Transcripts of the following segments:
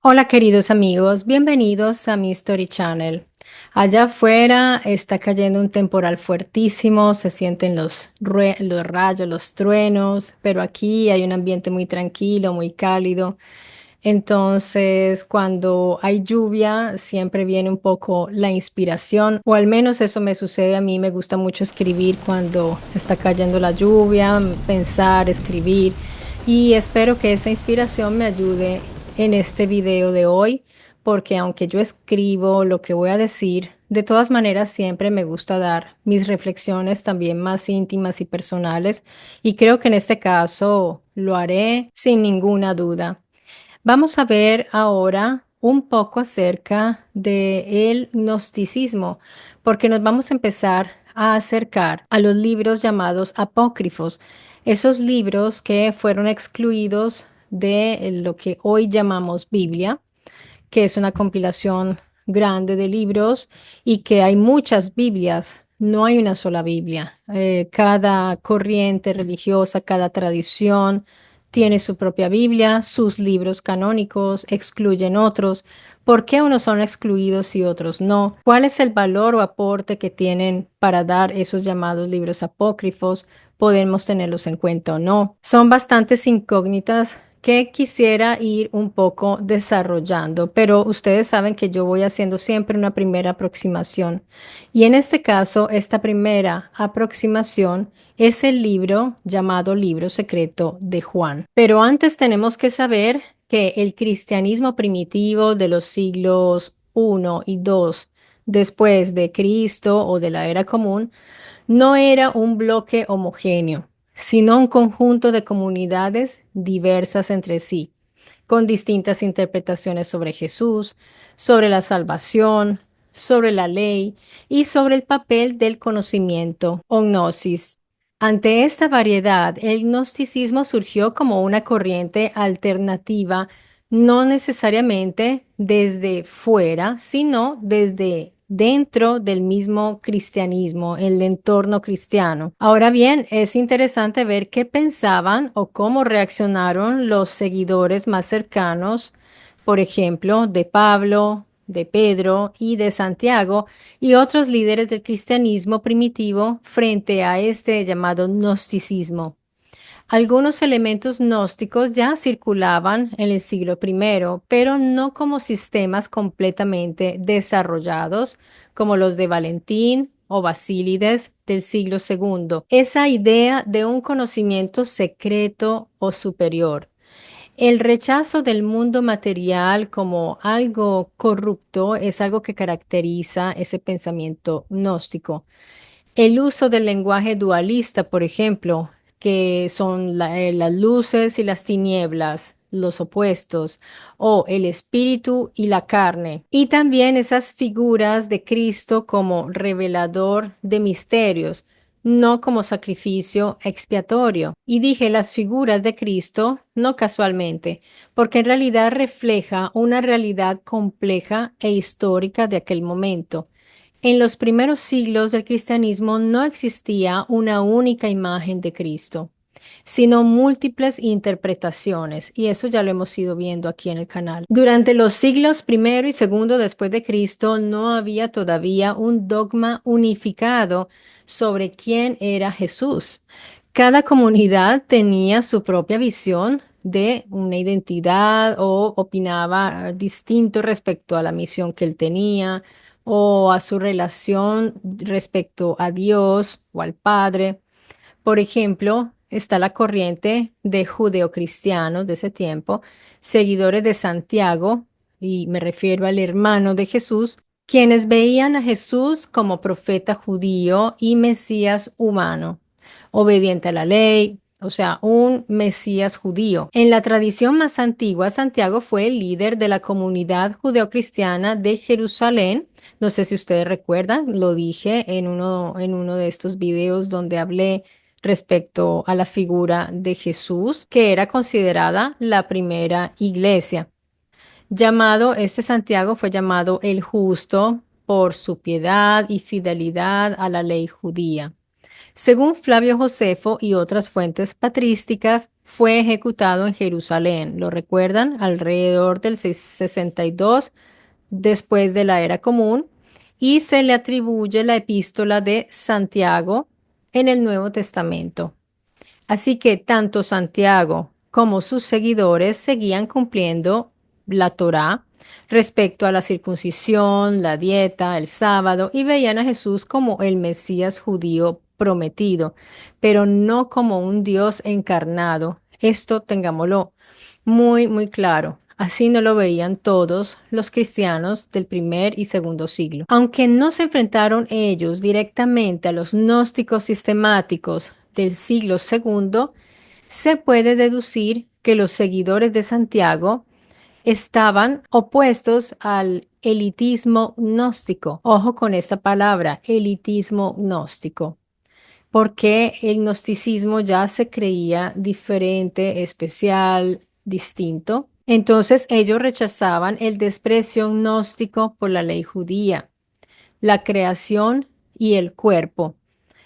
Hola queridos amigos, bienvenidos a mi Story Channel. Allá afuera está cayendo un temporal fuertísimo, se sienten los rayos, los truenos, pero aquí hay un ambiente muy tranquilo, muy cálido. Entonces, cuando hay lluvia, siempre viene un poco la inspiración, o al menos eso me sucede a mí. Me gusta mucho escribir cuando está cayendo la lluvia, pensar, escribir, y espero que esa inspiración me ayude en este video de hoy, porque aunque yo escribo lo que voy a decir, de todas maneras siempre me gusta dar mis reflexiones también más íntimas y personales, y creo que en este caso lo haré sin ninguna duda. Vamos a ver ahora un poco acerca del gnosticismo, porque nos vamos a empezar a acercar a los libros llamados apócrifos, esos libros que fueron excluidos de lo que hoy llamamos Biblia, que es una compilación grande de libros y que hay muchas Biblias. No hay una sola Biblia. Cada corriente religiosa, cada tradición tiene su propia Biblia, sus libros canónicos excluyen otros. ¿Por qué unos son excluidos y otros no? ¿Cuál es el valor o aporte que tienen para dar esos llamados libros apócrifos? ¿Podemos tenerlos en cuenta o no? Son bastantes incógnitas que quisiera ir un poco desarrollando, pero ustedes saben que yo voy haciendo siempre una primera aproximación. Y en este caso, esta primera aproximación es el libro llamado Libro Secreto de Juan. Pero antes tenemos que saber que el cristianismo primitivo de los siglos I y II después de Cristo o de la era común no era un bloque homogéneo, sino un conjunto de comunidades diversas entre sí, con distintas interpretaciones sobre Jesús, sobre la salvación, sobre la ley y sobre el papel del conocimiento o gnosis. Ante esta variedad, el gnosticismo surgió como una corriente alternativa, no necesariamente desde fuera, sino desde dentro del mismo cristianismo, el entorno cristiano. Ahora bien, es interesante ver qué pensaban o cómo reaccionaron los seguidores más cercanos, por ejemplo, de Pablo, de Pedro y de Santiago y otros líderes del cristianismo primitivo frente a este llamado gnosticismo. Algunos elementos gnósticos ya circulaban en el siglo I, pero no como sistemas completamente desarrollados como los de Valentín o Basílides del siglo II. Esa idea de un conocimiento secreto o superior. El rechazo del mundo material como algo corrupto es algo que caracteriza ese pensamiento gnóstico. El uso del lenguaje dualista, por ejemplo, que son las luces y las tinieblas, los opuestos, o el espíritu y la carne. Y también esas figuras de Cristo como revelador de misterios, no como sacrificio expiatorio. Y dije las figuras de Cristo, no casualmente, porque en realidad refleja una realidad compleja e histórica de aquel momento. En los primeros siglos del cristianismo no existía una única imagen de Cristo, sino múltiples interpretaciones, y eso ya lo hemos ido viendo aquí en el canal. Durante los siglos primero y segundo después de Cristo no había todavía un dogma unificado sobre quién era Jesús. Cada comunidad tenía su propia visión de una identidad o opinaba distinto respecto a la misión que él tenía o a su relación respecto a Dios o al Padre. Por ejemplo, está la corriente de judeocristianos de ese tiempo, seguidores de Santiago, y me refiero al hermano de Jesús, quienes veían a Jesús como profeta judío y Mesías humano, obediente a la ley, o sea, un Mesías judío. En la tradición más antigua, Santiago fue el líder de la comunidad judeocristiana de Jerusalén. No sé si ustedes recuerdan, lo dije en uno de estos videos donde hablé respecto a la figura de Jesús, que era considerada la primera iglesia. Este Santiago fue llamado el justo por su piedad y fidelidad a la ley judía. Según Flavio Josefo y otras fuentes patrísticas, fue ejecutado en Jerusalén. ¿Lo recuerdan? Alrededor del 62 después de la era común, y se le atribuye la epístola de Santiago en el Nuevo Testamento. Así que tanto Santiago como sus seguidores seguían cumpliendo la Torá respecto a la circuncisión, la dieta, el sábado, y veían a Jesús como el Mesías judío prometido, pero no como un Dios encarnado. Esto tengámoslo muy, muy claro. Así no lo veían todos los cristianos del primer y segundo siglo. Aunque no se enfrentaron ellos directamente a los gnósticos sistemáticos del siglo segundo, se puede deducir que los seguidores de Santiago estaban opuestos al elitismo gnóstico. Ojo con esta palabra, elitismo gnóstico, porque el gnosticismo ya se creía diferente, especial, distinto. Entonces ellos rechazaban el desprecio gnóstico por la ley judía, la creación y el cuerpo.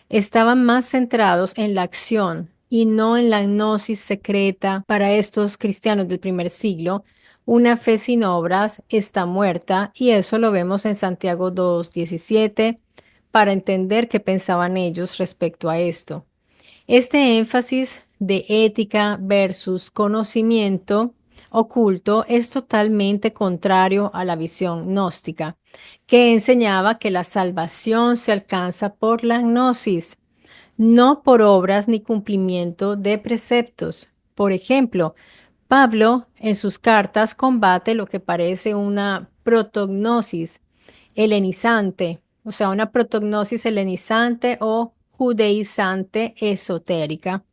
Estaban más centrados en la acción y no en la gnosis secreta. Para estos cristianos del primer siglo, una fe sin obras está muerta, y eso lo vemos en Santiago 2:17 para entender qué pensaban ellos respecto a esto. Este énfasis de ética versus conocimiento oculto es totalmente contrario a la visión gnóstica, que enseñaba que la salvación se alcanza por la gnosis, no por obras ni cumplimiento de preceptos. Por ejemplo, Pablo en sus cartas combate lo que parece una protognosis helenizante, o sea, una protognosis helenizante o judeizante esotérica.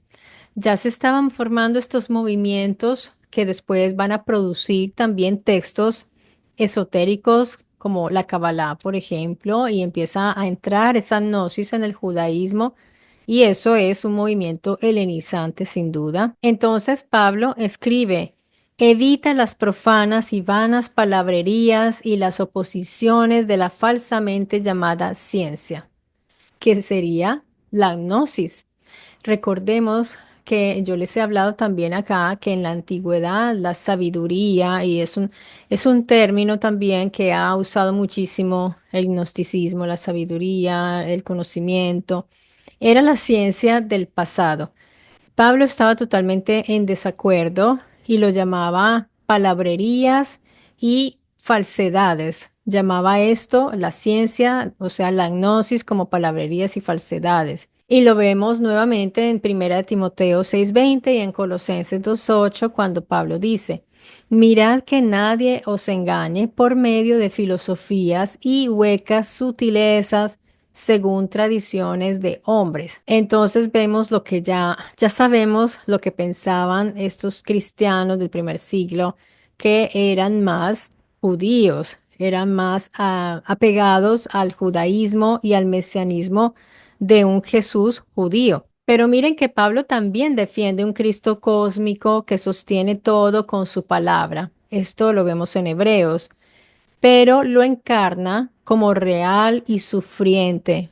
Ya se estaban formando estos movimientos que después van a producir también textos esotéricos como la Kabbalah, por ejemplo, y empieza a entrar esa gnosis en el judaísmo, y eso es un movimiento helenizante sin duda. Entonces Pablo escribe: evita las profanas y vanas palabrerías y las oposiciones de la falsamente llamada ciencia, que sería la gnosis. Recordemos que yo les he hablado también acá que en la antigüedad la sabiduría, y es un término también que ha usado muchísimo el gnosticismo, la sabiduría, el conocimiento, era la ciencia del pasado. Pablo estaba totalmente en desacuerdo y lo llamaba palabrerías y falsedades. Llamaba esto la ciencia, o sea, la gnosis, como palabrerías y falsedades. Y lo vemos nuevamente en 1 Timoteo 6:20 y en Colosenses 2:8 cuando Pablo dice: mirad que nadie os engañe por medio de filosofías y huecas sutilezas según tradiciones de hombres. Entonces vemos lo que ya sabemos lo que pensaban estos cristianos del primer siglo, que eran más judíos, eran más apegados al judaísmo y al mesianismo de un Jesús judío. Pero miren que Pablo también defiende un Cristo cósmico que sostiene todo con su palabra. Esto lo vemos en Hebreos, pero lo encarna como real y sufriente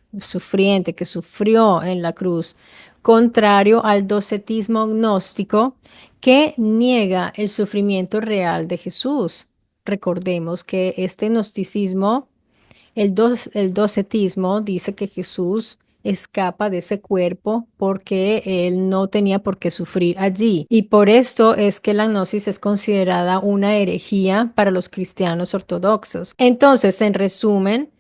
que sufrió en la cruz, contrario al docetismo gnóstico que niega el sufrimiento real de Jesús. Recordemos que este gnosticismo, el docetismo, dice que Jesús escapa de ese cuerpo porque él no tenía por qué sufrir allí. Y por esto es que la gnosis es considerada una herejía para los cristianos ortodoxos. Entonces, en resumen,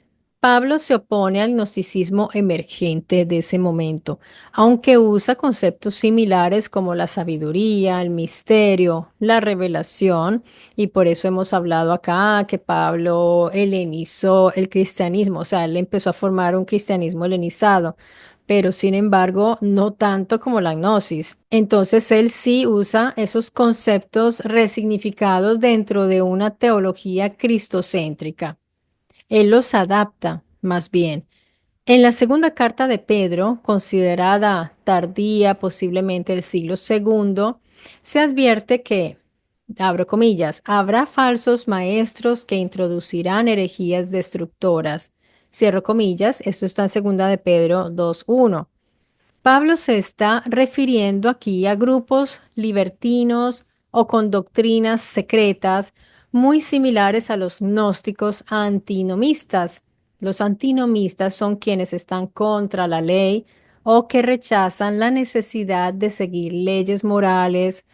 Pablo se opone al gnosticismo emergente de ese momento, aunque usa conceptos similares como la sabiduría, el misterio, la revelación, y por eso hemos hablado acá que Pablo helenizó el cristianismo, o sea, él empezó a formar un cristianismo helenizado, pero sin embargo no tanto como la gnosis. Entonces él sí usa esos conceptos resignificados dentro de una teología cristocéntrica. Él los adapta, más bien. En la segunda carta de Pedro, considerada tardía, posiblemente el siglo segundo, se advierte que, abro comillas, habrá falsos maestros que introducirán herejías destructoras. Cierro comillas, esto está en segunda de Pedro 2:1. Pablo se está refiriendo aquí a grupos libertinos o con doctrinas secretas muy similares a los gnósticos antinomistas. Los antinomistas son quienes están contra la ley o que rechazan la necesidad de seguir leyes morales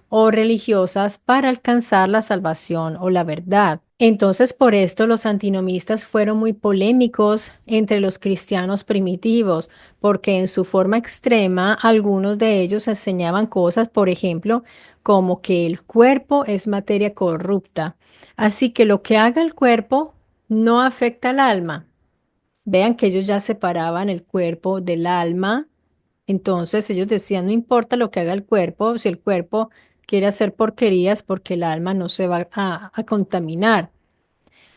o religiosas para alcanzar la salvación o la verdad. Entonces, por esto los antinomistas fueron muy polémicos entre los cristianos primitivos, porque en su forma extrema algunos de ellos enseñaban cosas, por ejemplo, como que el cuerpo es materia corrupta, así que lo que haga el cuerpo no afecta al alma. Vean que ellos ya separaban el cuerpo del alma. Entonces ellos decían, no importa lo que haga el cuerpo, si el cuerpo quiere hacer porquerías porque el alma no se va a contaminar.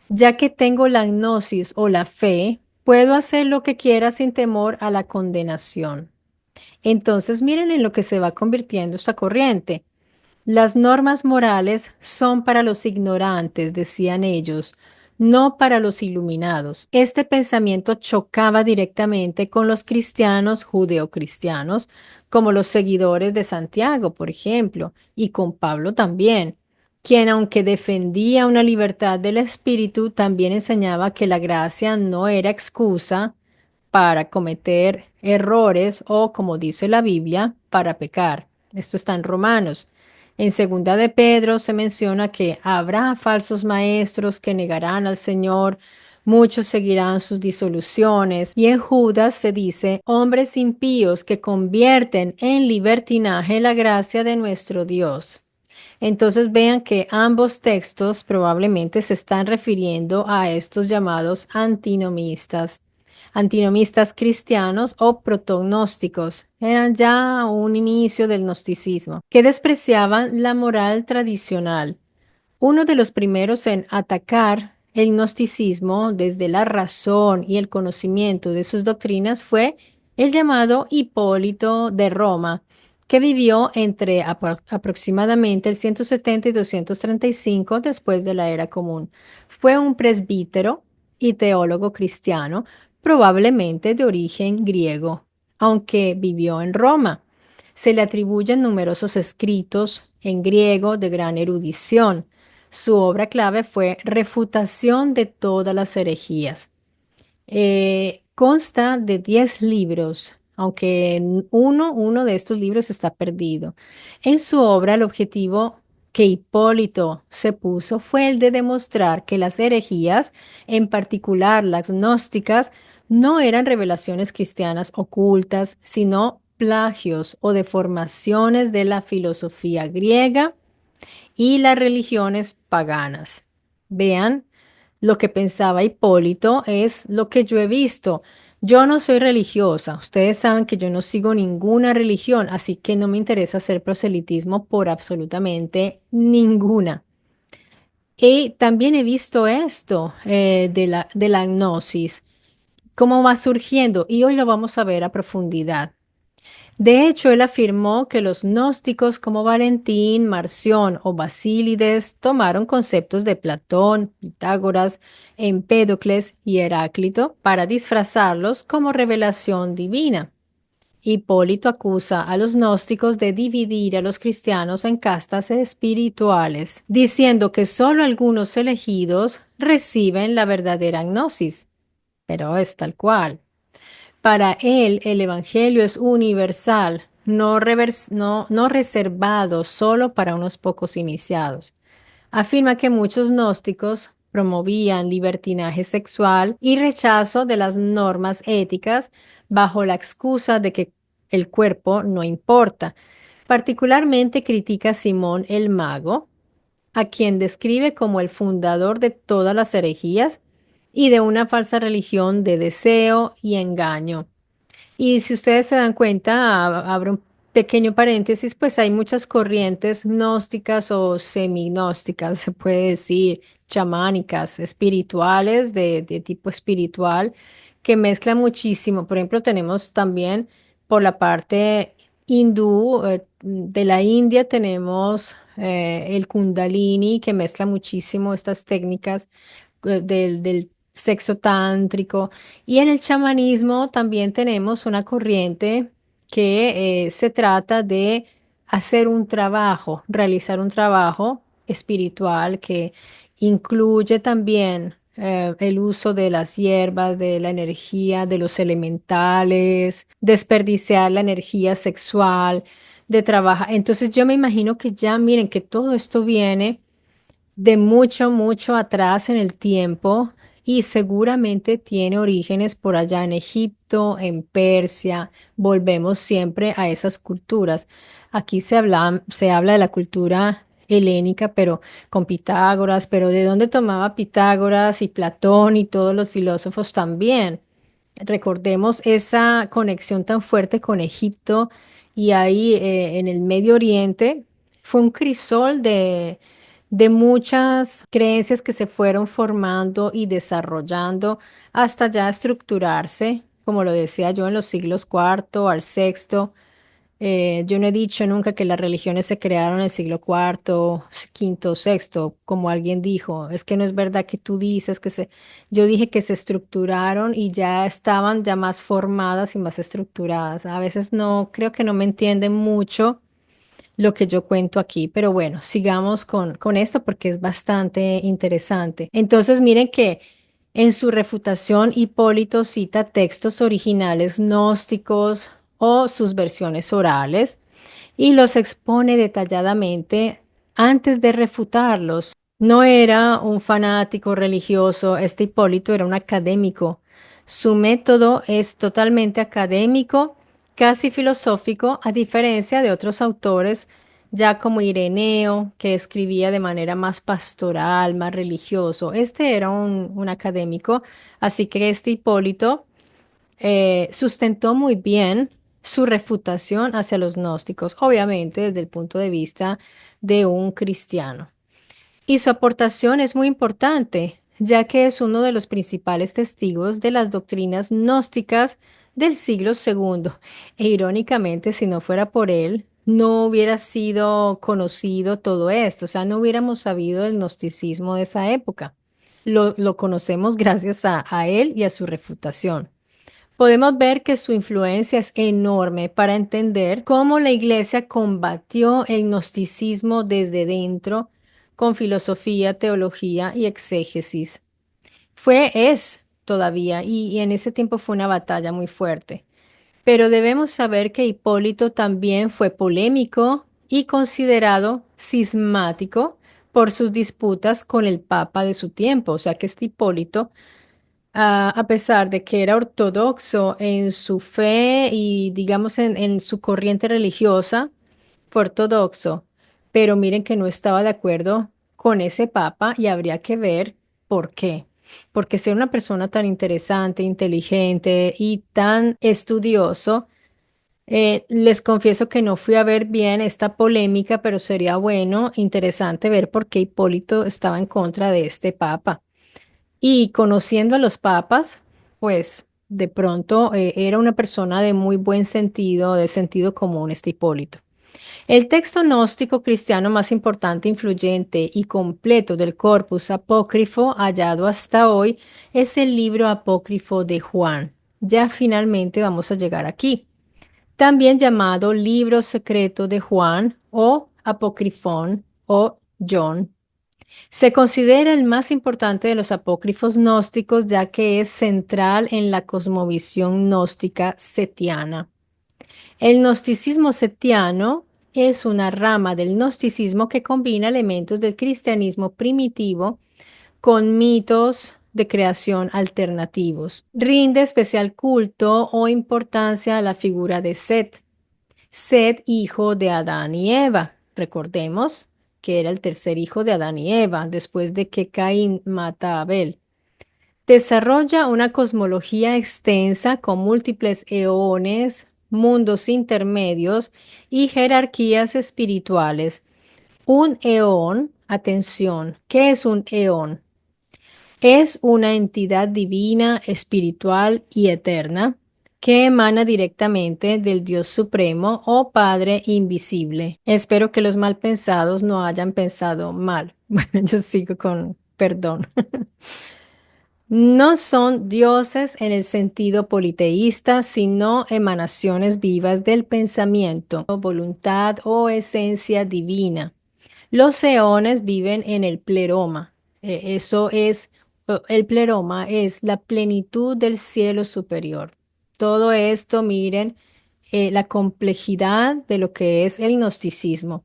Ya que tengo la gnosis o la fe, puedo hacer lo que quiera sin temor a la condenación. Entonces miren en lo que se va convirtiendo esta corriente. Las normas morales son para los ignorantes, decían ellos, no para los iluminados. Este pensamiento chocaba directamente con los cristianos judeocristianos, como los seguidores de Santiago, por ejemplo, y con Pablo también, quien, aunque defendía una libertad del espíritu, también enseñaba que la gracia no era excusa para cometer errores o, como dice la Biblia, para pecar. Esto está en Romanos. En segunda de Pedro se menciona que habrá falsos maestros que negarán al Señor, muchos seguirán sus disoluciones. Y en Judas se dice, hombres impíos que convierten en libertinaje la gracia de nuestro Dios. Entonces vean que ambos textos probablemente se están refiriendo a estos llamados antinomistas. Antinomistas cristianos o protognósticos eran ya un inicio del gnosticismo, que despreciaban la moral tradicional. Uno de los primeros en atacar el gnosticismo desde la razón y el conocimiento de sus doctrinas fue el llamado Hipólito de Roma, que vivió entre aproximadamente el 170 y 235 después de la era común. Fue un presbítero y teólogo cristiano, probablemente de origen griego, aunque vivió en Roma. Se le atribuyen numerosos escritos en griego de gran erudición. Su obra clave fue Refutación de todas las herejías. Consta de 10 libros, aunque uno de estos libros está perdido. En su obra, el objetivo que Hipólito se puso fue el de demostrar que las herejías, en particular las gnósticas, no eran revelaciones cristianas ocultas, sino plagios o deformaciones de la filosofía griega y las religiones paganas. Vean, lo que pensaba Hipólito es lo que yo he visto. Yo no soy religiosa. Ustedes saben que yo no sigo ninguna religión, así que no me interesa hacer proselitismo por absolutamente ninguna. Y también he visto esto de la gnosis, cómo va surgiendo, y hoy lo vamos a ver a profundidad. De hecho, él afirmó que los gnósticos como Valentín, Marción o Basílides tomaron conceptos de Platón, Pitágoras, Empédocles y Heráclito para disfrazarlos como revelación divina. Hipólito acusa a los gnósticos de dividir a los cristianos en castas espirituales, diciendo que solo algunos elegidos reciben la verdadera gnosis. Pero es tal cual. Para él, el Evangelio es universal, no reservado solo para unos pocos iniciados. Afirma que muchos gnósticos promovían libertinaje sexual y rechazo de las normas éticas bajo la excusa de que el cuerpo no importa. Particularmente critica a Simón el Mago, a quien describe como el fundador de todas las herejías y de una falsa religión de deseo y engaño. Y si ustedes se dan cuenta, abro un pequeño paréntesis, pues hay muchas corrientes gnósticas o semignósticas, se puede decir, chamánicas, espirituales, de tipo espiritual, que mezclan muchísimo. Por ejemplo, tenemos también por la parte hindú, de la India, tenemos el Kundalini, que mezcla muchísimo estas técnicas del sexo tántrico. Y en el chamanismo también tenemos una corriente que se trata de hacer un trabajo, realizar un trabajo espiritual que incluye también el uso de las hierbas, de la energía, de los elementales, desperdiciar la energía sexual, de trabajar. Entonces yo me imagino que ya miren que todo esto viene de mucho, mucho atrás en el tiempo y seguramente tiene orígenes por allá en Egipto, en Persia. Volvemos siempre a esas culturas. Aquí se habla de la cultura helénica, pero con Pitágoras, pero ¿de dónde tomaba Pitágoras y Platón y todos los filósofos también? Recordemos esa conexión tan fuerte con Egipto y ahí en el Medio Oriente fue un crisol de muchas creencias que se fueron formando y desarrollando hasta ya estructurarse, como lo decía yo, en los siglos cuarto al sexto. Yo no he dicho nunca que las religiones se crearon en el siglo cuarto, quinto, sexto, como alguien dijo. Es que no es verdad que tú dices que se... Yo dije que se estructuraron y ya estaban ya más formadas y más estructuradas. A veces no, creo que no me entienden mucho lo que yo cuento aquí, pero bueno, sigamos con esto porque es bastante interesante. Entonces, miren que en su refutación, Hipólito cita textos originales gnósticos o sus versiones orales y los expone detalladamente antes de refutarlos. No era un fanático religioso, este Hipólito era un académico. Su método es totalmente académico, casi filosófico, a diferencia de otros autores, ya como Ireneo, que escribía de manera más pastoral, más religioso. Este era un académico, así que este Hipólito sustentó muy bien su refutación hacia los gnósticos, obviamente desde el punto de vista de un cristiano. Y su aportación es muy importante, ya que es uno de los principales testigos de las doctrinas gnósticas del siglo segundo. E irónicamente, si no fuera por él, no hubiera sido conocido todo esto, o sea, no hubiéramos sabido el gnosticismo de esa época. Lo conocemos gracias a él y a su refutación. Podemos ver que su influencia es enorme para entender cómo la iglesia combatió el gnosticismo desde dentro con filosofía, teología y exégesis. Es todavía, y en ese tiempo fue una batalla muy fuerte. Pero debemos saber que Hipólito también fue polémico y considerado cismático por sus disputas con el papa de su tiempo. O sea que este Hipólito a pesar de que era ortodoxo en su fe y digamos en su corriente religiosa, fue ortodoxo, pero miren que no estaba de acuerdo con ese papa y habría que ver por qué. Porque ser una persona tan interesante, inteligente y tan estudioso, les confieso que no fui a ver bien esta polémica, pero sería bueno, interesante ver por qué Hipólito estaba en contra de este papa. Y conociendo a los papas, pues de pronto era una persona de muy buen sentido, de sentido común, este Hipólito. El texto gnóstico cristiano más importante, influyente y completo del corpus apócrifo hallado hasta hoy es el libro apócrifo de Juan. Ya finalmente vamos a llegar aquí. También llamado libro secreto de Juan o Apocrifón o John. Se considera el más importante de los apócrifos gnósticos ya que es central en la cosmovisión gnóstica setiana. El gnosticismo setiano es una rama del gnosticismo que combina elementos del cristianismo primitivo con mitos de creación alternativos. Rinde especial culto o importancia a la figura de Set, Set, hijo de Adán y Eva. Recordemos que era el tercer hijo de Adán y Eva, después de que Caín mata a Abel. Desarrolla una cosmología extensa con múltiples eones, mundos intermedios y jerarquías espirituales. Un eón, atención, ¿qué es un eón? Es una entidad divina, espiritual y eterna que emana directamente del Dios Supremo o Padre Invisible. Espero que los mal pensados no hayan pensado mal. Bueno, yo sigo con perdón. No son dioses en el sentido politeísta, sino emanaciones vivas del pensamiento, voluntad o esencia divina. Los eones viven en el pleroma. El pleroma es la plenitud del cielo superior. Todo esto, miren, la complejidad de lo que es el gnosticismo.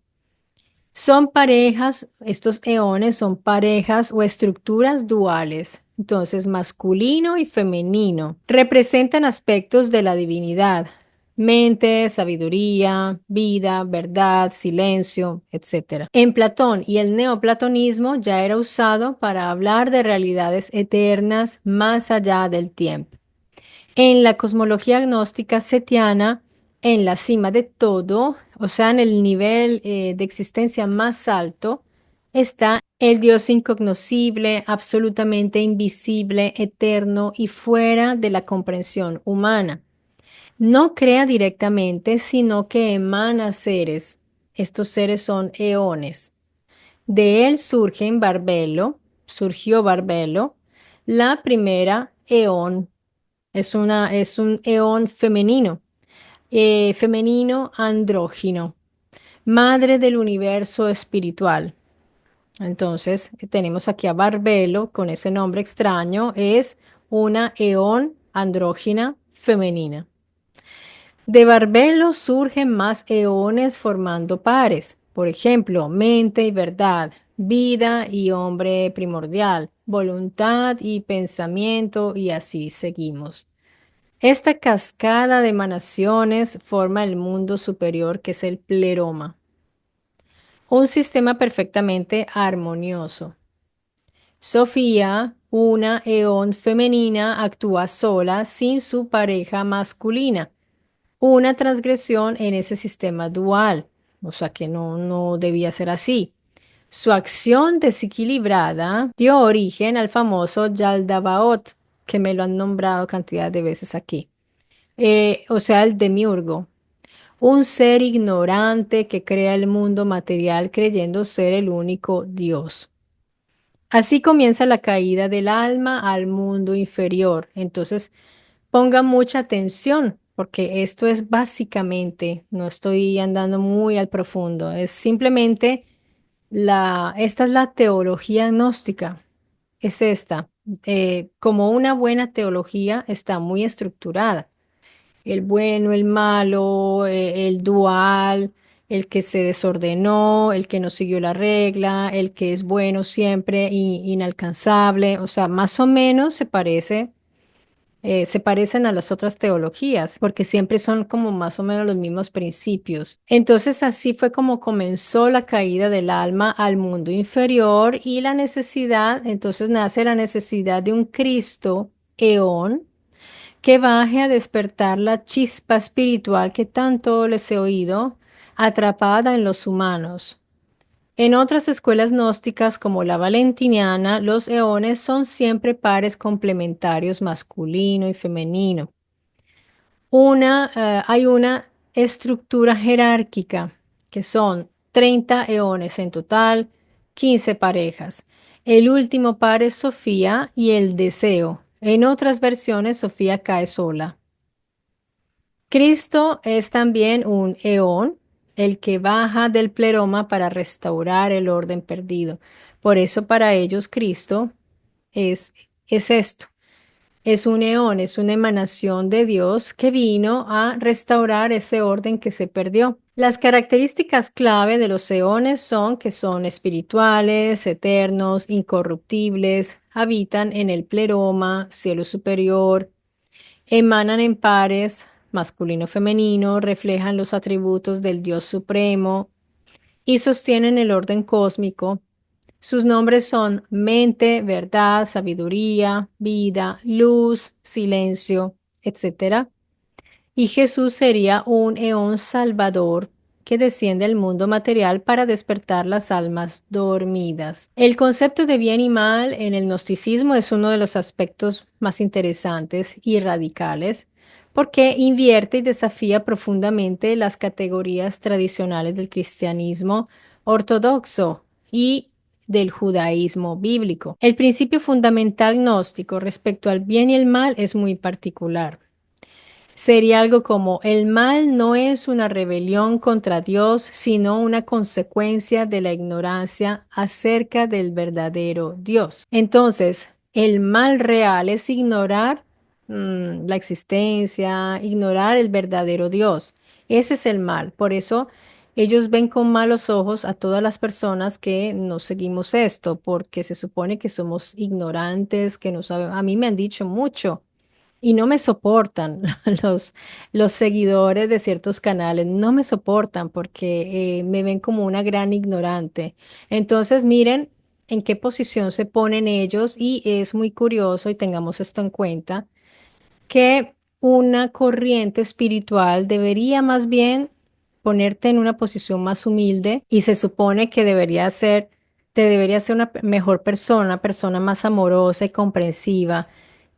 Son parejas, estos eones son parejas o estructuras duales, entonces masculino y femenino. Representan aspectos de la divinidad, mente, sabiduría, vida, verdad, silencio, etcétera. En Platón y el neoplatonismo ya era usado para hablar de realidades eternas más allá del tiempo. En la cosmología gnóstica setiana, en la cima de todo, o sea, en el nivel de existencia más alto, está el Dios incognoscible, absolutamente invisible, eterno y fuera de la comprensión humana. No crea directamente, sino que emana seres. Estos seres son eones. De él surgió Barbelo, la primera eón. Es un eón femenino, femenino andrógino, madre del universo espiritual. Entonces, tenemos aquí a Barbelo con ese nombre extraño, es una eón andrógina femenina. De Barbelo surgen más eones formando pares, por ejemplo, mente y verdad, vida y hombre primordial, voluntad y pensamiento, y así seguimos. Esta cascada de emanaciones forma el mundo superior que es el pleroma, un sistema perfectamente armonioso. Sofía, una eón femenina, actúa sola sin su pareja masculina, una transgresión en ese sistema dual, o sea que no debía ser así. Su acción desequilibrada dio origen al famoso Yaldabaoth, que me lo han nombrado cantidad de veces aquí. O sea, el demiurgo, un ser ignorante que crea el mundo material creyendo ser el único Dios. Así comienza la caída del alma al mundo inferior. Entonces, pongan mucha atención, porque esto es básicamente, no estoy andando muy al profundo, es simplemente esta es la teología gnóstica, es esta. Como una buena teología está muy estructurada. El bueno, el malo, el dual, el que se desordenó, el que no siguió la regla, el que es bueno siempre, inalcanzable, o sea, más o menos se parecen a las otras teologías, porque siempre son como más o menos los mismos principios. Entonces, así fue como comenzó la caída del alma al mundo inferior y la necesidad, entonces nace la necesidad de un Cristo eón que baje a despertar la chispa espiritual que tanto les he oído, atrapada en los humanos. En otras escuelas gnósticas como la valentiniana, los eones son siempre pares complementarios masculino y femenino. Hay una estructura jerárquica que son 30 eones en total, 15 parejas. El último par es Sofía y el deseo. En otras versiones, Sofía cae sola. Cristo es también un eón, el que baja del pleroma para restaurar el orden perdido. Por eso para ellos Cristo es, es esto. Es un eón, es una emanación de Dios que vino a restaurar ese orden que se perdió. Las características clave de los eones son que son espirituales, eternos, incorruptibles, habitan en el pleroma, cielo superior, emanan en pares, masculino-femenino, reflejan los atributos del Dios Supremo y sostienen el orden cósmico. Sus nombres son mente, verdad, sabiduría, vida, luz, silencio, etcétera. Y Jesús sería un eón salvador que desciende al mundo material para despertar las almas dormidas. El concepto de bien y mal en el gnosticismo es uno de los aspectos más interesantes y radicales porque invierte y desafía profundamente las categorías tradicionales del cristianismo ortodoxo y del judaísmo bíblico. El principio fundamental gnóstico respecto al bien y el mal es muy particular. Sería algo como el mal no es una rebelión contra Dios, sino una consecuencia de la ignorancia acerca del verdadero Dios. Entonces, el mal real es ignorar la existencia, ignorar el verdadero Dios. Ese es el mal. Por eso ellos ven con malos ojos a todas las personas que no seguimos esto, porque se supone que somos ignorantes, que no saben. A mí me han dicho mucho. Y no me soportan los, los seguidores de ciertos canales, no me soportan porque me ven como una gran ignorante. Entonces, miren en qué posición se ponen ellos y es muy curioso y tengamos esto en cuenta que una corriente espiritual debería más bien ponerte en una posición más humilde y se supone que te debería ser una mejor persona, una persona más amorosa y comprensiva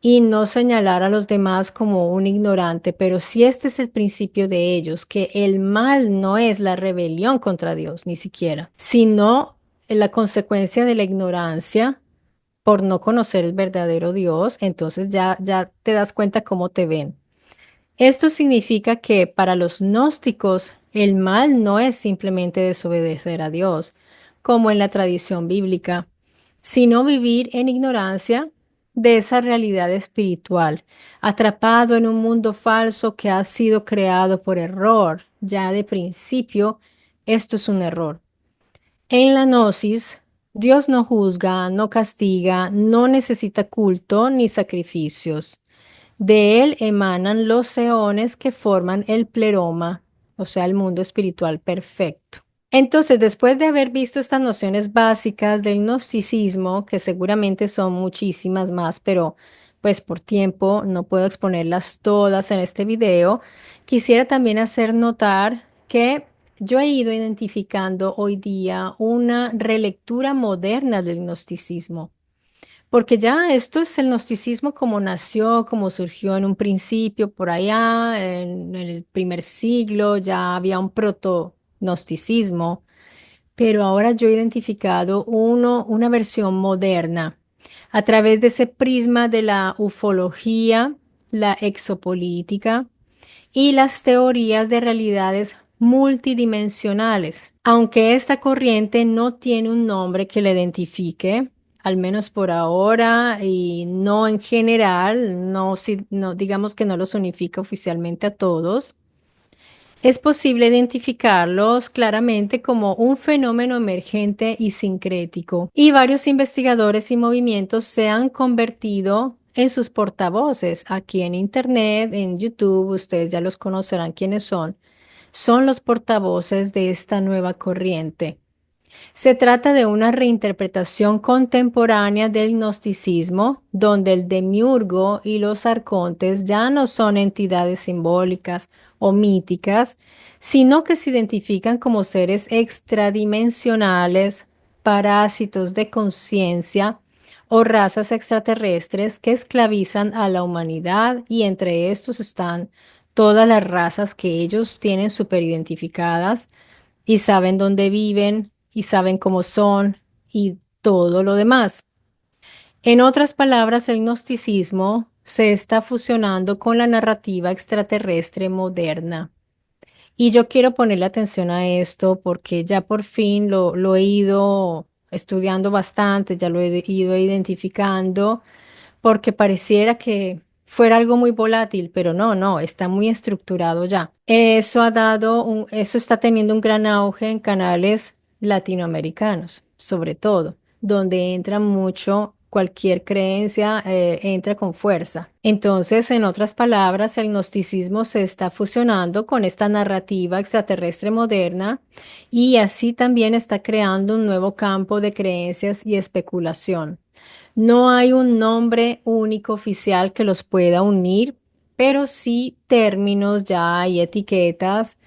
y no señalar a los demás como un ignorante. Pero si este es el principio de ellos, que el mal no es la rebelión contra Dios, ni siquiera, sino la consecuencia de la ignorancia por no conocer el verdadero Dios, entonces ya te das cuenta cómo te ven. Esto significa que para los gnósticos el mal no es simplemente desobedecer a Dios, como en la tradición bíblica, sino vivir en ignorancia de esa realidad espiritual, atrapado en un mundo falso que ha sido creado por error. Ya de principio, esto es un error. En la gnosis, Dios no juzga, no castiga, no necesita culto ni sacrificios. De él emanan los eones que forman el pleroma, o sea, el mundo espiritual perfecto. Entonces, después de haber visto estas nociones básicas del gnosticismo, que seguramente son muchísimas más, pero pues por tiempo no puedo exponerlas todas en este video, quisiera también hacer notar que yo he ido identificando hoy día una relectura moderna del gnosticismo. Porque ya esto es el gnosticismo como nació, como surgió en un principio por allá, en el primer siglo, ya había un proto-gnosticismo, pero ahora yo he identificado una versión moderna a través de ese prisma de la ufología, la exopolítica y las teorías de realidades multidimensionales. Aunque esta corriente no tiene un nombre que la identifique, al menos por ahora, y no en general, no, no digamos que no los unifica oficialmente a todos, es posible identificarlos claramente como un fenómeno emergente y sincrético, y varios investigadores y movimientos se han convertido en sus portavoces aquí en Internet, en YouTube, ustedes ya los conocerán quiénes son los portavoces de esta nueva corriente. Se trata de una reinterpretación contemporánea del gnosticismo, donde el demiurgo y los arcontes ya no son entidades simbólicas o míticas, sino que se identifican como seres extradimensionales, parásitos de conciencia o razas extraterrestres que esclavizan a la humanidad, y entre estos están todas las razas que ellos tienen superidentificadas y saben dónde viven y saben cómo son y todo lo demás. En otras palabras, el gnosticismo se está fusionando con la narrativa extraterrestre moderna. Y yo quiero ponerle atención a esto porque ya por fin lo he ido estudiando bastante, ya lo he ido identificando, porque pareciera que fuera algo muy volátil, pero no, no, está muy estructurado ya. Eso está teniendo un gran auge en canales latinoamericanos, sobre todo, donde entra mucho cualquier creencia, entra con fuerza. Entonces, en otras palabras, el gnosticismo se está fusionando con esta narrativa extraterrestre moderna y así también está creando un nuevo campo de creencias y especulación. No hay un nombre único oficial que los pueda unir, pero sí términos ya y etiquetas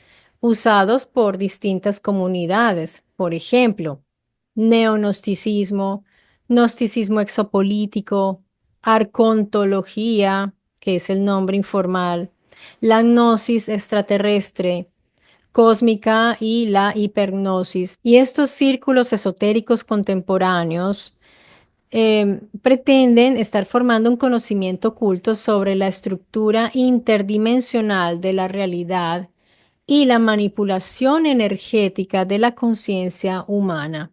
usados por distintas comunidades. Por ejemplo, neognosticismo, gnosticismo exopolítico, arcontología, que es el nombre informal, la gnosis extraterrestre, cósmica y la hipergnosis. Y estos círculos esotéricos contemporáneos pretenden estar formando un conocimiento oculto sobre la estructura interdimensional de la realidad y la manipulación energética de la conciencia humana.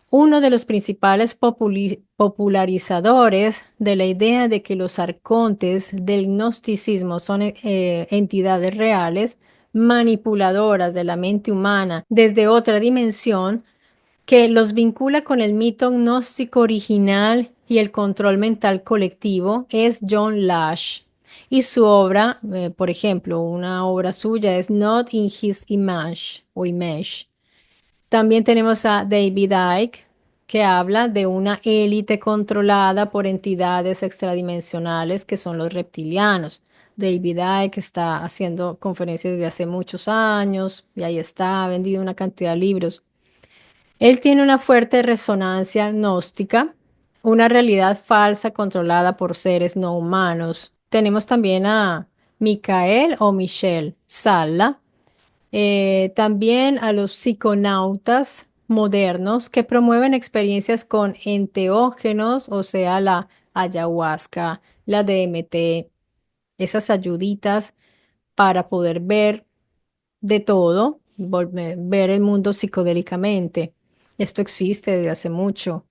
Uno de los principales popularizadores de la idea de que los arcontes del gnosticismo son entidades reales, manipuladoras de la mente humana desde otra dimensión, que los vincula con el mito gnóstico original y el control mental colectivo, es John Lash. Y su obra, por ejemplo, una obra suya es Not in His Image o Image. También tenemos a David Icke, que habla de una élite controlada por entidades extradimensionales que son los reptilianos. David Icke está haciendo conferencias desde hace muchos años y ahí está, ha vendido una cantidad de libros. Él tiene una fuerte resonancia gnóstica, una realidad falsa controlada por seres no humanos. Tenemos también a Michael o Michelle Salla, también a los psiconautas modernos que promueven experiencias con enteógenos, o sea, la ayahuasca, la DMT, esas ayuditas para poder ver de todo, ver el mundo psicodélicamente. Esto existe desde hace mucho.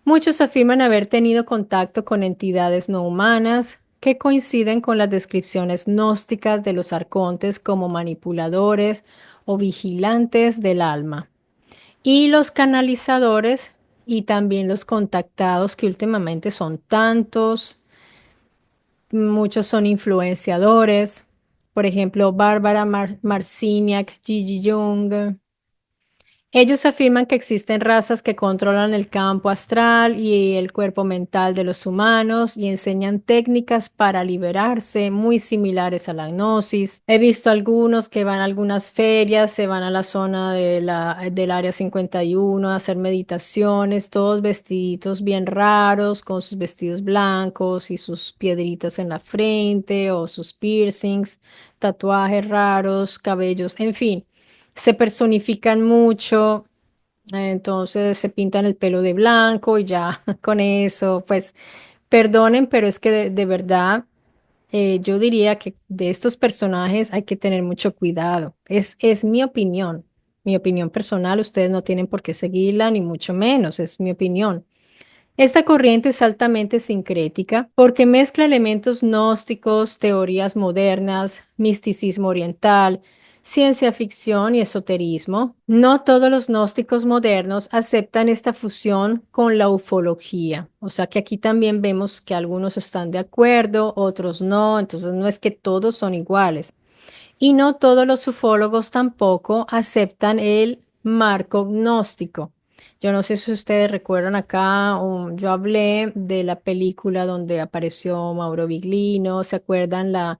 Muchos afirman haber tenido contacto con entidades no humanas que coinciden con las descripciones gnósticas de los arcontes como manipuladores o vigilantes del alma. Y los canalizadores y también los contactados, que últimamente son tantos, muchos son influenciadores. Por ejemplo, Bárbara Marciniak, Gigi Jung. Ellos afirman que existen razas que controlan el campo astral y el cuerpo mental de los humanos y enseñan técnicas para liberarse muy similares a la gnosis. He visto algunos que van a algunas ferias, se van a la zona del área 51 a hacer meditaciones, todos vestiditos bien raros, con sus vestidos blancos y sus piedritas en la frente o sus piercings, tatuajes raros, cabellos, en fin, se personifican mucho, entonces se pintan el pelo de blanco y ya con eso, pues perdonen, pero es que de verdad yo diría que de estos personajes hay que tener mucho cuidado. Es mi opinión personal, ustedes no tienen por qué seguirla, ni mucho menos, es mi opinión. Esta corriente es altamente sincrética porque mezcla elementos gnósticos, teorías modernas, misticismo oriental, ciencia ficción y esoterismo. No todos los gnósticos modernos aceptan esta fusión con la ufología, o sea que aquí también vemos que algunos están de acuerdo, otros no, entonces no es que todos son iguales. Y no todos los ufólogos tampoco aceptan el marco gnóstico. Yo no sé si ustedes recuerdan acá, yo hablé de la película donde apareció Mauro Biglino, ¿se acuerdan la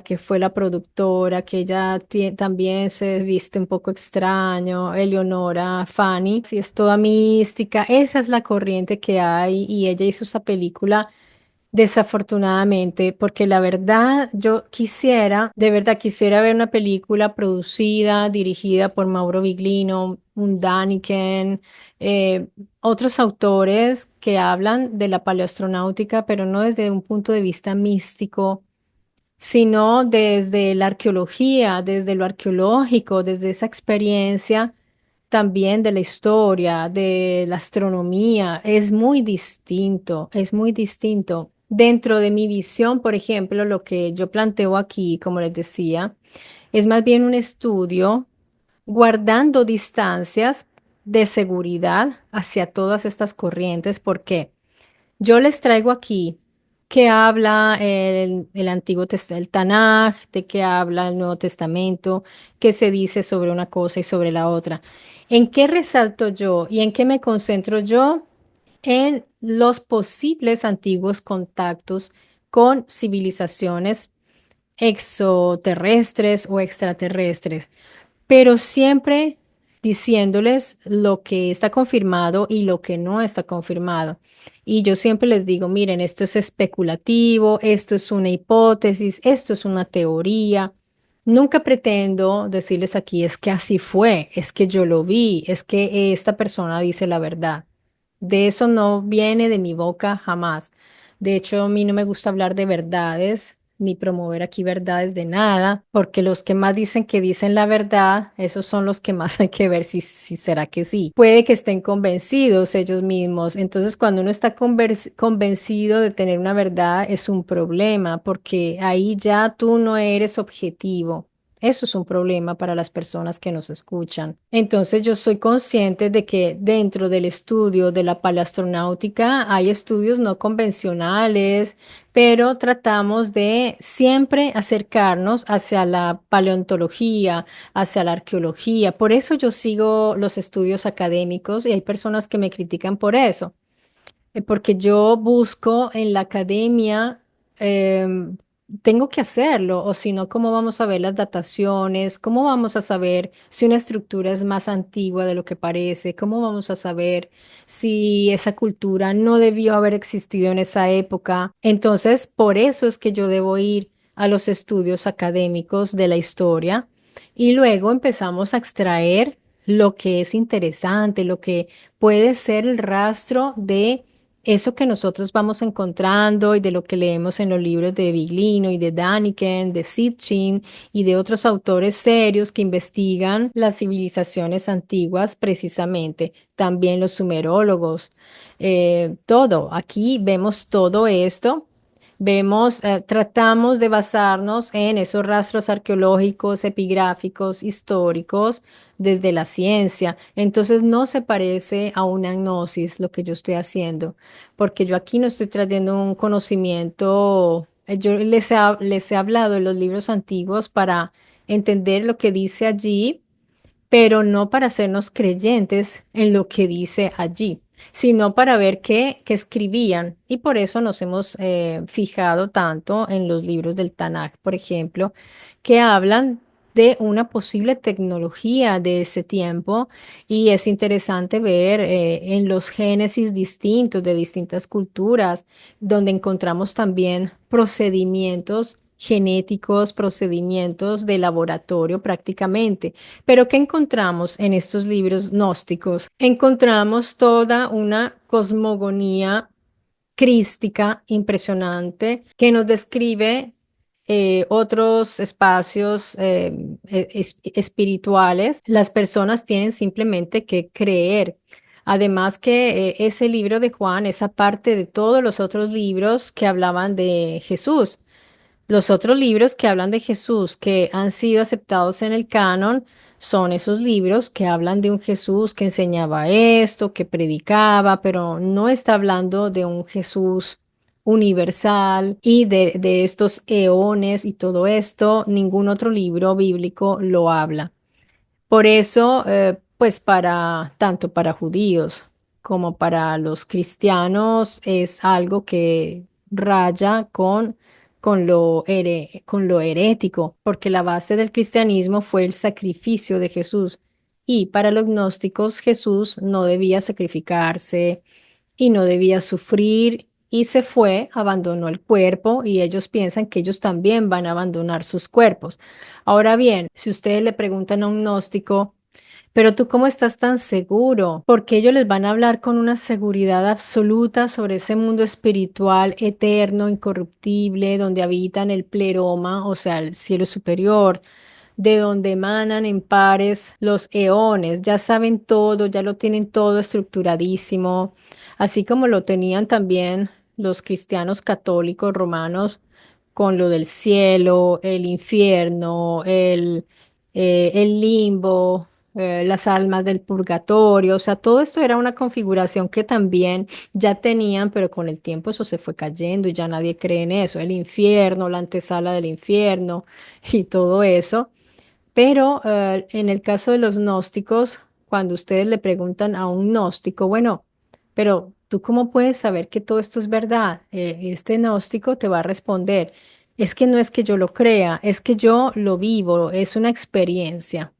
que fue la productora, que ella también se viste un poco extraño, Eleonora Fani, sí, es toda mística, esa es la corriente que hay y ella hizo esa película desafortunadamente, porque la verdad yo quisiera, de verdad quisiera ver una película producida, dirigida por Mauro Biglino, un Daniken, eh, otros autores que hablan de la paleoastronáutica, pero no desde un punto de vista místico, sino desde la arqueología, desde lo arqueológico, desde esa experiencia también de la historia, de la astronomía. Es muy distinto, es muy distinto. Dentro de mi visión, por ejemplo, lo que yo planteo aquí, como les decía, es más bien un estudio guardando distancias de seguridad hacia todas estas corrientes, porque yo les traigo aquí que habla el Antiguo Testamento, el Tanaj, de qué habla el Nuevo Testamento, qué se dice sobre una cosa y sobre la otra. ¿En qué resalto yo y en qué me concentro yo? En los posibles antiguos contactos con civilizaciones exoterrestres o extraterrestres, pero siempre diciéndoles lo que está confirmado y lo que no está confirmado. Y yo siempre les digo, miren, esto es especulativo, esto es una hipótesis, esto es una teoría. Nunca pretendo decirles aquí es que así fue, es que yo lo vi, es que esta persona dice la verdad. De eso no viene de mi boca jamás. De hecho, a mí no me gusta hablar de verdades ni promover aquí verdades de nada, porque los que más dicen que dicen la verdad, esos son los que más hay que ver si será que sí. Puede que estén convencidos ellos mismos. Entonces, cuando uno está convencido de tener una verdad, es un problema, porque ahí ya tú no eres objetivo. Eso es un problema para las personas que nos escuchan. Entonces yo soy consciente de que dentro del estudio de la paleoastronáutica hay estudios no convencionales, pero tratamos de siempre acercarnos hacia la paleontología, hacia la arqueología. Por eso yo sigo los estudios académicos y hay personas que me critican por eso. Porque yo busco en la academia, em, tengo que hacerlo, o si no, ¿cómo vamos a ver las dataciones? ¿Cómo vamos a saber si una estructura es más antigua de lo que parece? ¿Cómo vamos a saber si esa cultura no debió haber existido en esa época? Entonces, por eso es que yo debo ir a los estudios académicos de la historia y luego empezamos a extraer lo que es interesante, lo que puede ser el rastro de eso que nosotros vamos encontrando y de lo que leemos en los libros de Biglino y de Daniken, de Sitchin y de otros autores serios que investigan las civilizaciones antiguas precisamente, también los sumerólogos, todo. Aquí vemos todo esto. Vemos, tratamos de basarnos en esos rastros arqueológicos, epigráficos, históricos, desde la ciencia. Entonces no se parece a una gnosis lo que yo estoy haciendo, porque yo aquí no estoy trayendo un conocimiento, yo les he hablado de los libros antiguos para entender lo que dice allí, pero no para hacernos creyentes en lo que dice allí, sino para ver qué escribían. Y por eso nos hemos fijado tanto en los libros del Tanakh, por ejemplo, que hablan de una posible tecnología de ese tiempo y es interesante ver en los génesis distintos de distintas culturas, donde encontramos también procedimientos genéticos, procedimientos de laboratorio prácticamente. Pero ¿qué encontramos en estos libros gnósticos? Encontramos toda una cosmogonía crística impresionante que nos describe otros espacios espirituales. Las personas tienen simplemente que creer. Además que ese libro de Juan es aparte de todos los otros libros que hablaban de Jesús. Los otros libros que hablan de Jesús, que han sido aceptados en el canon, son esos libros que hablan de un Jesús que enseñaba esto, que predicaba, pero no está hablando de un Jesús universal y de estos eones y todo esto. Ningún otro libro bíblico lo habla. Por eso, pues para tanto para judíos como para los cristianos es algo que raya con lo herético, porque la base del cristianismo fue el sacrificio de Jesús. Y para los gnósticos Jesús no debía sacrificarse y no debía sufrir y se fue, abandonó el cuerpo y ellos piensan que ellos también van a abandonar sus cuerpos. Ahora bien, si ustedes le preguntan a un gnóstico, pero tú cómo estás tan seguro, porque ellos les van a hablar con una seguridad absoluta sobre ese mundo espiritual eterno, incorruptible, donde habitan el pleroma, o sea, el cielo superior, de donde emanan en pares los eones, ya saben todo, ya lo tienen todo estructuradísimo, así como lo tenían también los cristianos católicos romanos con lo del cielo, el infierno, el limbo, las almas del purgatorio, o sea, todo esto era una configuración que también ya tenían, pero con el tiempo eso se fue cayendo y ya nadie cree en eso, el infierno, la antesala del infierno y todo eso. Pero en el caso de los gnósticos, cuando ustedes le preguntan a un gnóstico, bueno, pero ¿tú cómo puedes saber que todo esto es verdad? Este gnóstico te va a responder, es que no es que yo lo crea, es que yo lo vivo, es una experiencia.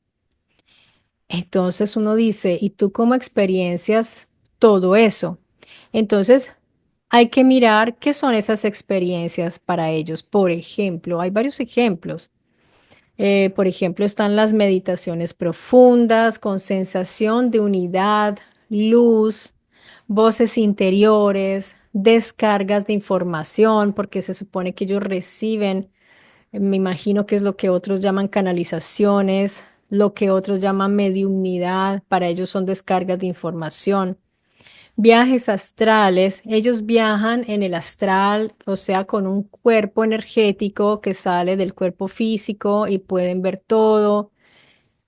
Entonces uno dice, ¿y tú cómo experiencias todo eso? Entonces hay que mirar qué son esas experiencias para ellos. Por ejemplo, hay varios ejemplos. Por ejemplo, están las meditaciones profundas con sensación de unidad, luz, voces interiores, descargas de información, porque se supone que ellos reciben, me imagino que es lo que otros llaman canalizaciones, lo que otros llaman mediumnidad, para ellos son descargas de información. Viajes astrales, ellos viajan en el astral, o sea, con un cuerpo energético que sale del cuerpo físico y pueden ver todo.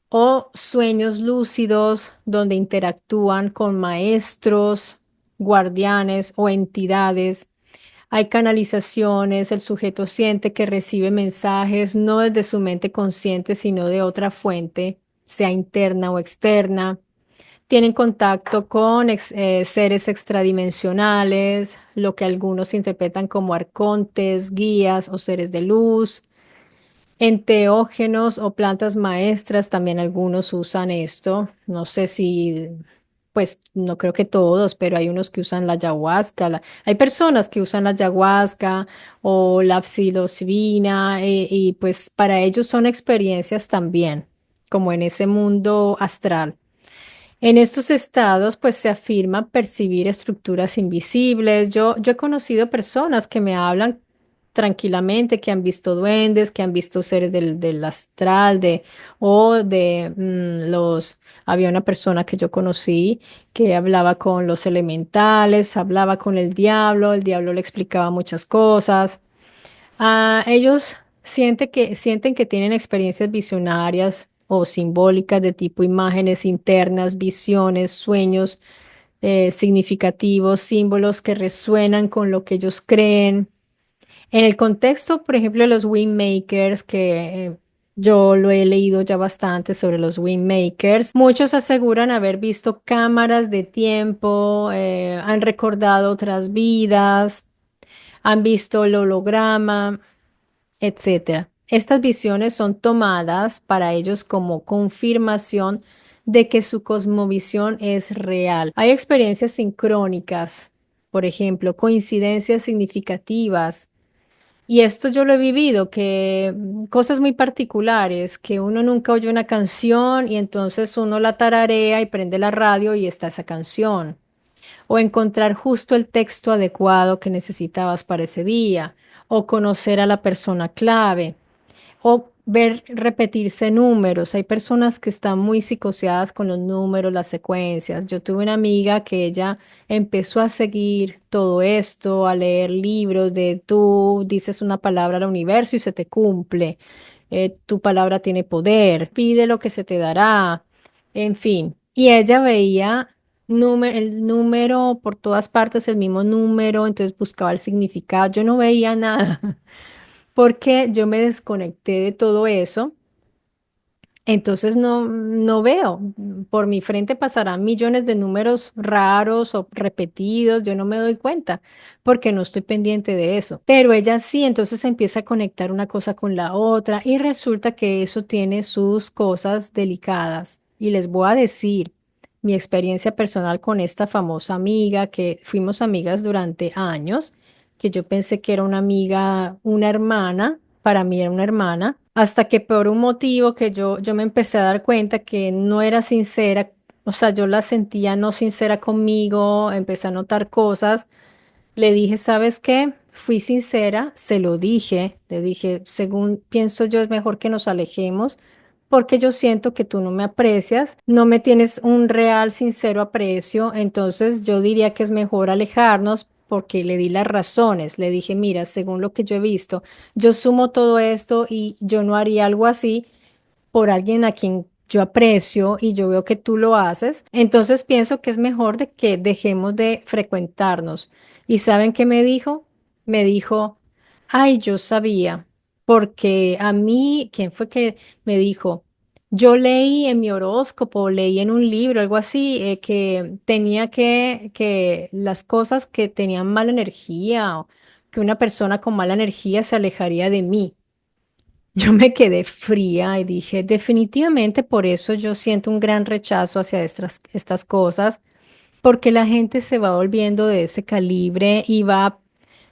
O sueños lúcidos donde interactúan con maestros, guardianes o entidades. Hay canalizaciones, el sujeto siente que recibe mensajes no desde su mente consciente, sino de otra fuente, sea interna o externa. Tienen contacto con seres extradimensionales, lo que algunos interpretan como arcontes, guías o seres de luz. Enteógenos o plantas maestras, también algunos usan esto. No sé si, pues no creo que todos, pero hay unos que usan la ayahuasca. Hay personas que usan la ayahuasca o la psilocibina y pues para ellos son experiencias también, como en ese mundo astral. En estos estados, pues se afirma percibir estructuras invisibles. Yo he conocido personas que me hablan tranquilamente, que han visto duendes, que han visto seres del astral, había una persona que yo conocí que hablaba con los elementales, hablaba con el diablo le explicaba muchas cosas. Ellos sienten que tienen experiencias visionarias o simbólicas de tipo imágenes internas, visiones, sueños significativos, símbolos que resuenan con lo que ellos creen. En el contexto, por ejemplo, de los Wingmakers, que yo lo he leído ya bastante sobre los Wingmakers, muchos aseguran haber visto cámaras de tiempo, han recordado otras vidas, han visto el holograma, etcétera. Estas visiones son tomadas para ellos como confirmación de que su cosmovisión es real. Hay experiencias sincrónicas, por ejemplo, coincidencias significativas. Y esto yo lo he vivido, que cosas muy particulares, que uno nunca oye una canción y entonces uno la tararea y prende la radio y está esa canción o encontrar justo el texto adecuado que necesitabas para ese día, o conocer a la persona clave, o ver repetirse números. Hay personas que están muy psicoseadas con los números, las secuencias. Yo tuve una amiga que ella empezó a seguir todo esto, a leer libros de tú dices una palabra al universo y se te cumple. Tu palabra tiene poder, pide lo que se te dará, en fin. Y ella veía el número por todas partes, el mismo número, entonces buscaba el significado. Yo no veía nada porque yo me desconecté de todo eso. Entonces no veo. Por mi frente pasarán millones de números raros o repetidos. Yo no me doy cuenta porque no estoy pendiente de eso. Pero ella sí, entonces empieza a conectar una cosa con la otra y resulta que eso tiene sus cosas delicadas. Y les voy a decir mi experiencia personal con esta famosa amiga que fuimos amigas durante años, que yo pensé que era una amiga, una hermana. Para mí era una hermana, hasta que por un motivo que yo me empecé a dar cuenta que no era sincera, o sea, yo la sentía no sincera conmigo, empecé a notar cosas, le dije, ¿sabes qué? Fui sincera, se lo dije, le dije, según pienso yo es mejor que nos alejemos porque yo siento que tú no me aprecias, no me tienes un real, sincero aprecio, entonces yo diría que es mejor alejarnos porque le di las razones, le dije, mira, según lo que yo he visto, yo sumo todo esto y yo no haría algo así por alguien a quien yo aprecio y yo veo que tú lo haces, entonces pienso que es mejor de que dejemos de frecuentarnos. ¿Y saben qué me dijo? Me dijo, ay, yo sabía, porque a mí, ¿quién fue que me dijo? Yo leí en mi horóscopo, leí en un libro, algo así, que tenía que las cosas que tenían mala energía o que una persona con mala energía se alejaría de mí. Yo me quedé fría y dije, definitivamente por eso yo siento un gran rechazo hacia estas cosas, porque la gente se va volviendo de ese calibre y va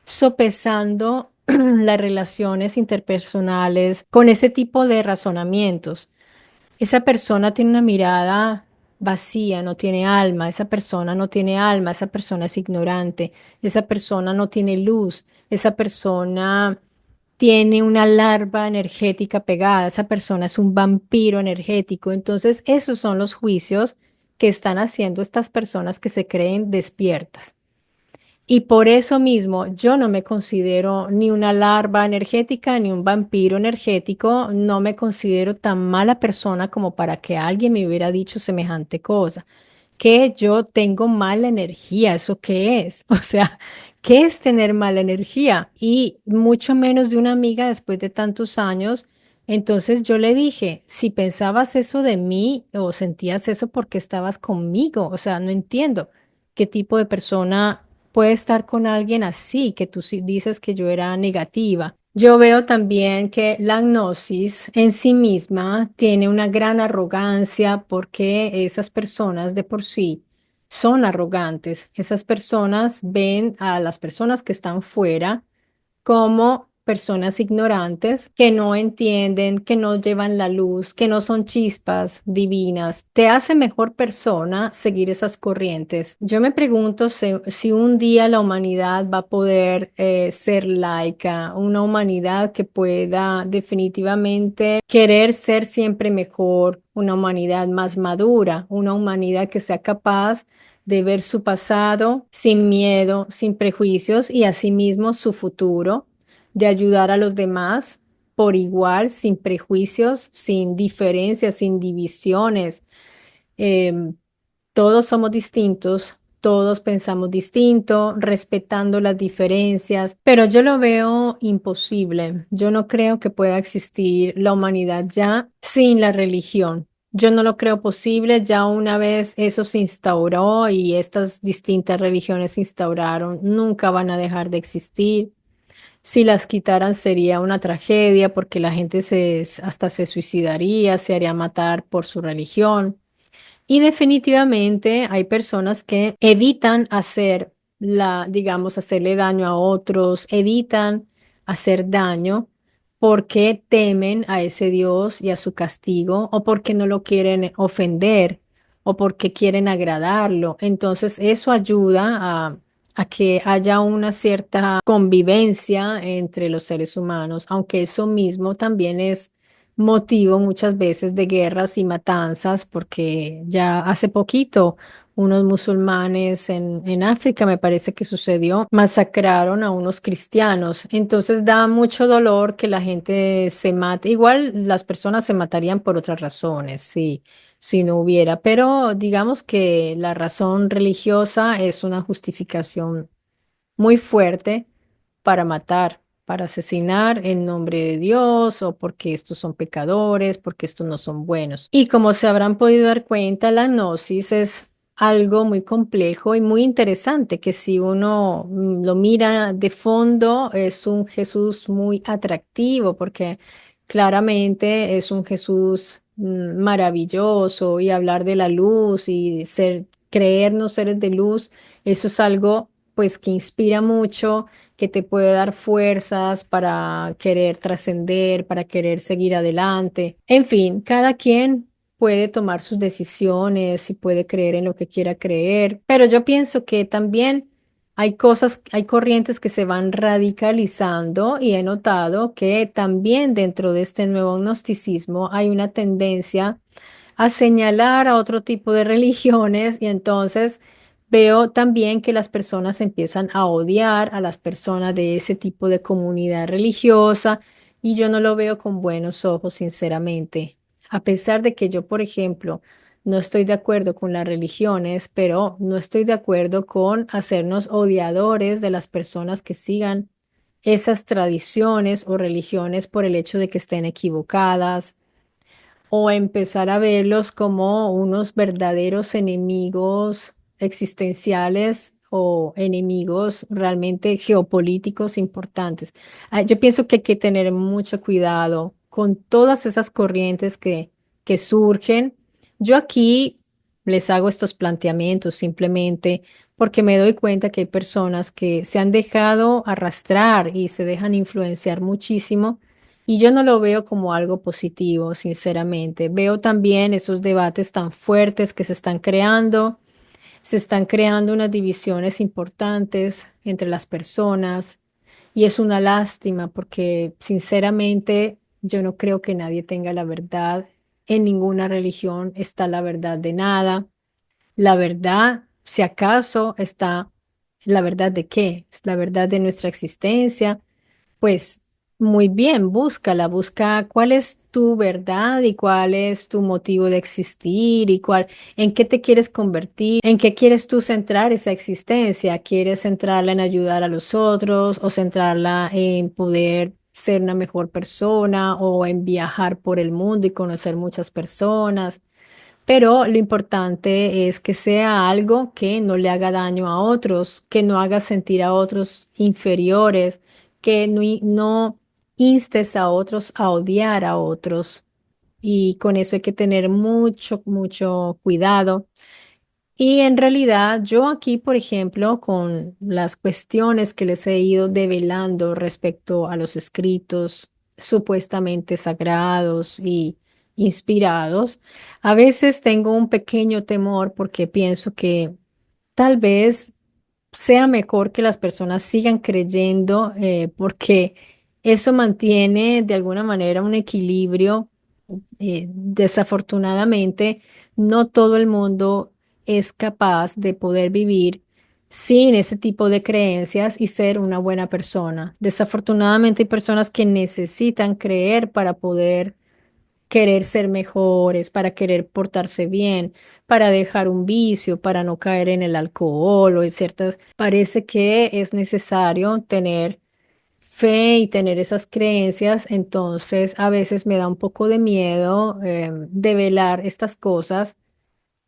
sopesando las relaciones interpersonales con ese tipo de razonamientos. Esa persona tiene una mirada vacía, no tiene alma, esa persona no tiene alma, esa persona es ignorante, esa persona no tiene luz, esa persona tiene una larva energética pegada, esa persona es un vampiro energético. Entonces, esos son los juicios que están haciendo estas personas que se creen despiertas. Y por eso mismo yo no me considero ni una larva energética ni un vampiro energético, no me considero tan mala persona como para que alguien me hubiera dicho semejante cosa, que yo tengo mala energía, ¿eso qué es? O sea, ¿qué es tener mala energía? Y mucho menos de una amiga después de tantos años. Entonces yo le dije, si pensabas eso de mí o sentías eso porque estabas conmigo, o sea, no entiendo qué tipo de persona puede estar con alguien así, que tú sí dices que yo era negativa. Yo veo también que la gnosis en sí misma tiene una gran arrogancia porque esas personas de por sí son arrogantes. Esas personas ven a las personas que están fuera como personas ignorantes que no entienden, que no llevan la luz, que no son chispas divinas. Te hace mejor persona seguir esas corrientes. Yo me pregunto si un día la humanidad va a poder ser laica, una humanidad que pueda definitivamente querer ser siempre mejor, una humanidad más madura, una humanidad que sea capaz de ver su pasado sin miedo, sin prejuicios y asimismo su futuro, de ayudar a los demás por igual, sin prejuicios, sin diferencias, sin divisiones. Em, todos somos distintos, todos pensamos distinto, respetando las diferencias, pero yo lo veo imposible. Yo no creo que pueda existir la humanidad ya sin la religión. Yo no lo creo posible, ya una vez eso se instauró y estas distintas religiones se instauraron, nunca van a dejar de existir. Si las quitaran sería una tragedia porque la gente hasta se suicidaría, se haría matar por su religión. Y definitivamente hay personas que evitan digamos, hacerle daño a otros, evitan hacer daño porque temen a ese Dios y a su castigo o porque no lo quieren ofender o porque quieren agradarlo. Entonces eso ayuda a que haya una cierta convivencia entre los seres humanos, aunque eso mismo también es motivo muchas veces de guerras y matanzas, porque ya hace poquito unos musulmanes en África, me parece que sucedió, masacraron a unos cristianos. Entonces da mucho dolor que la gente se mate. Igual las personas se matarían por otras razones, sí, si no hubiera, pero digamos que la razón religiosa es una justificación muy fuerte para matar, para asesinar en nombre de Dios o porque estos son pecadores, porque estos no son buenos. Y como se habrán podido dar cuenta, la gnosis es algo muy complejo y muy interesante que si uno lo mira de fondo es un Jesús muy atractivo porque claramente es un Jesús maravilloso y hablar de la luz y creernos seres de luz, eso es algo pues que inspira mucho, que te puede dar fuerzas para querer trascender, para querer seguir adelante. En fin, cada quien puede tomar sus decisiones y puede creer en lo que quiera creer, pero yo pienso que también hay cosas, hay corrientes que se van radicalizando y he notado que también dentro de este nuevo gnosticismo hay una tendencia a señalar a otro tipo de religiones y entonces veo también que las personas empiezan a odiar a las personas de ese tipo de comunidad religiosa y yo no lo veo con buenos ojos, sinceramente. A pesar de que yo, por ejemplo, no estoy de acuerdo con las religiones, pero no estoy de acuerdo con hacernos odiadores de las personas que sigan esas tradiciones o religiones por el hecho de que estén equivocadas o empezar a verlos como unos verdaderos enemigos existenciales o enemigos realmente geopolíticos importantes. Yo pienso que hay que tener mucho cuidado con todas esas corrientes que surgen. Yo aquí les hago estos planteamientos simplemente porque me doy cuenta que hay personas que se han dejado arrastrar y se dejan influenciar muchísimo y yo no lo veo como algo positivo, sinceramente. Veo también esos debates tan fuertes que se están creando unas divisiones importantes entre las personas y es una lástima porque sinceramente yo no creo que nadie tenga la verdad. En ninguna religión está la verdad de nada. La verdad, si acaso está la verdad de qué, es la verdad de nuestra existencia, pues muy bien, búscala, busca cuál es tu verdad y cuál es tu motivo de existir y cuál, en qué te quieres convertir, en qué quieres tú centrar esa existencia. ¿Quieres centrarla en ayudar a los otros o centrarla en poder ser una mejor persona o en viajar por el mundo y conocer muchas personas? Pero lo importante es que sea algo que no le haga daño a otros, que no haga sentir a otros inferiores, que no instes a otros a odiar a otros. Y con eso hay que tener mucho, mucho cuidado. Y en realidad yo aquí, por ejemplo, con las cuestiones que les he ido develando respecto a los escritos supuestamente sagrados y inspirados, a veces tengo un pequeño temor porque pienso que tal vez sea mejor que las personas sigan creyendo porque eso mantiene de alguna manera un equilibrio. Desafortunadamente, no todo el mundo es capaz de poder vivir sin ese tipo de creencias y ser una buena persona. Desafortunadamente hay personas que necesitan creer para poder querer ser mejores, para querer portarse bien, para dejar un vicio, para no caer en el alcohol o en ciertas. Parece que es necesario tener fe y tener esas creencias, entonces a veces me da un poco de miedo develar estas cosas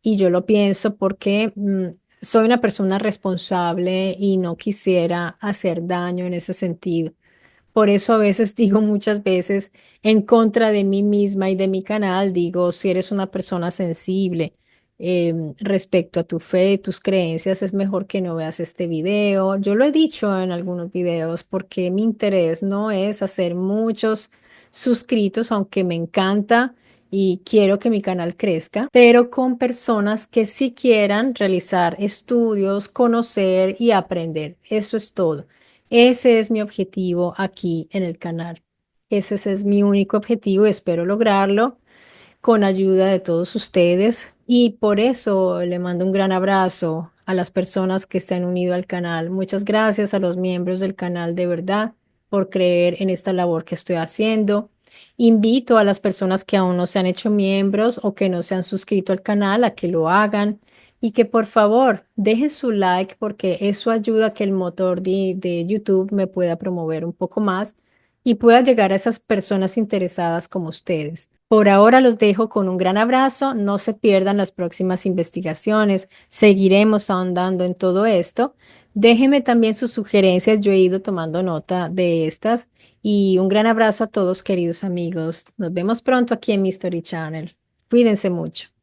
y yo lo pienso porque soy una persona responsable y no quisiera hacer daño en ese sentido. Por eso a veces digo muchas veces en contra de mí misma y de mi canal, digo, si eres una persona sensible respecto a tu fe y tus creencias, es mejor que no veas este video. Yo lo he dicho en algunos videos porque mi interés no es hacer muchos suscritos, aunque me encanta y quiero que mi canal crezca, pero con personas que sí quieran realizar estudios, conocer y aprender. Eso es todo. Ese es mi objetivo aquí en el canal. Ese es mi único objetivo y espero lograrlo con ayuda de todos ustedes. Y por eso le mando un gran abrazo a las personas que se han unido al canal. Muchas gracias a los miembros del canal de verdad por creer en esta labor que estoy haciendo. Invito a las personas que aún no se han hecho miembros o que no se han suscrito al canal a que lo hagan y que por favor dejen su like porque eso ayuda a que el motor de YouTube me pueda promover un poco más y pueda llegar a esas personas interesadas como ustedes. Por ahora los dejo con un gran abrazo. No se pierdan las próximas investigaciones. Seguiremos ahondando en todo esto. Déjenme también sus sugerencias. Yo he ido tomando nota de estas. Y un gran abrazo a todos, queridos amigos. Nos vemos pronto aquí en Mystery Channel. Cuídense mucho.